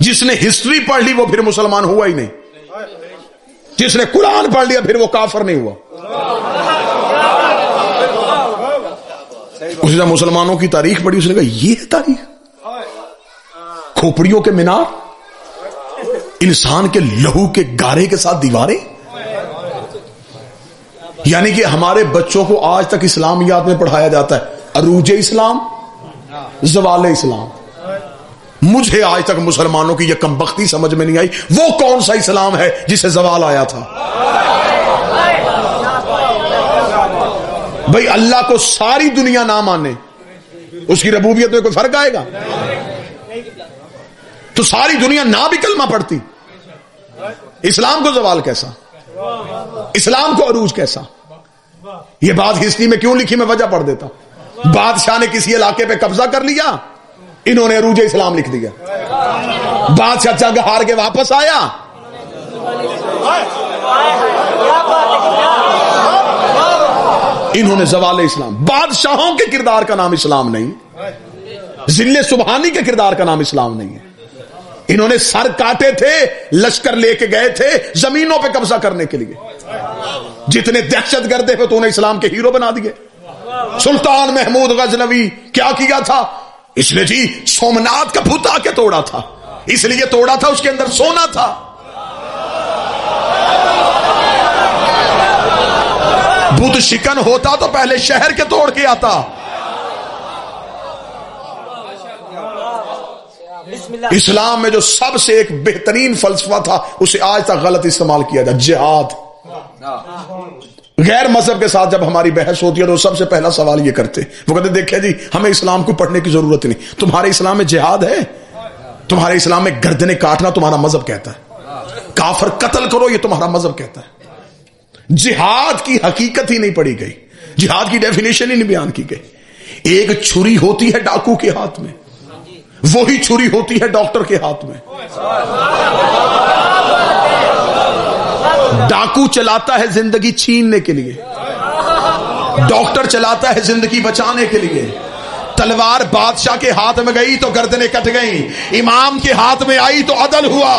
جس نے ہسٹری پڑھ لی وہ پھر مسلمان ہوا ہی نہیں، جس نے قرآن پڑھ لیا پھر وہ کافر نہیں ہوا۔ اسی طرح مسلمانوں کی تاریخ پڑھی، اس نے کہا یہ ہے تاریخ، کھوپڑیوں کے مینار، انسان کے لہو کے گارے کے ساتھ دیواریں۔ یعنی کہ ہمارے بچوں کو آج تک اسلامیات میں پڑھایا جاتا ہے عروج اسلام، زوال اسلام۔ مجھے آج تک مسلمانوں کی یہ کمبختی سمجھ میں نہیں آئی وہ کون سا اسلام ہے جسے زوال آیا تھا۔ بھئی اللہ کو ساری دنیا نہ مانے، اس کی ربوبیت میں کوئی فرق آئے گا؟ تو ساری دنیا نہ بھی کلمہ پڑھتی، اسلام کو زوال کیسا، اسلام کو عروج کیسا؟ یہ بات ہسٹری میں کیوں لکھی میں وجہ پڑھ دیتا۔ بادشاہ نے کسی علاقے پہ قبضہ کر لیا، انہوں نے عروج اسلام لکھ دیا۔ بادشاہ جنگ ہار کے واپس آیا، انہوں نے زوال اسلام۔ بادشاہوں کے کردار کا نام اسلام نہیں، ذل سبحانی کے کردار کا نام اسلام نہیں ہے۔ انہوں نے سر کاٹے تھے، لشکر لے کے گئے تھے زمینوں پہ قبضہ کرنے کے لیے۔ جتنے دہشت گرد تھے تو انہیں اسلام کے ہیرو بنا دیے۔ سلطان محمود غزنوی کیا کیا تھا؟ اس نے جی سومنات کا بت آ کے توڑا تھا، اس لیے توڑا تھا اس کے اندر سونا تھا۔ بت شکن ہوتا تو پہلے شہر کے توڑ کے آتا۔ اسلام میں جو سب سے ایک بہترین فلسفہ تھا اسے آج تک غلط استعمال کیا جائے، جہاد۔ غیر مذہب کے ساتھ جب ہماری بحث ہوتی ہے تو سب سے پہلا سوال یہ کرتے، وہ کہتے دیکھیں جی ہمیں اسلام کو پڑھنے کی ضرورت نہیں، تمہارے اسلام میں جہاد ہے؟ تمہارے اسلام میں گردنیں کاٹنا تمہارا مذہب کہتا ہے، کافر قتل کرو یہ تمہارا مذہب کہتا ہے۔ جہاد کی حقیقت ہی نہیں پڑھی گئی، جہاد کی ڈیفینیشن ہی نہیں بیان کی گئی۔ ایک چھری ہوتی ہے ڈاکو کے ہاتھ میں، وہی چھری ہوتی ہے ڈاکٹر کے ہاتھ میں۔ ڈاکو چلاتا ہے زندگی چھیننے کے لیے، ڈاکٹر چلاتا ہے زندگی بچانے کے لیے۔ تلوار بادشاہ کے ہاتھ میں گئی تو گردنیں کٹ گئیں، امام کے ہاتھ میں آئی تو عدل ہوا۔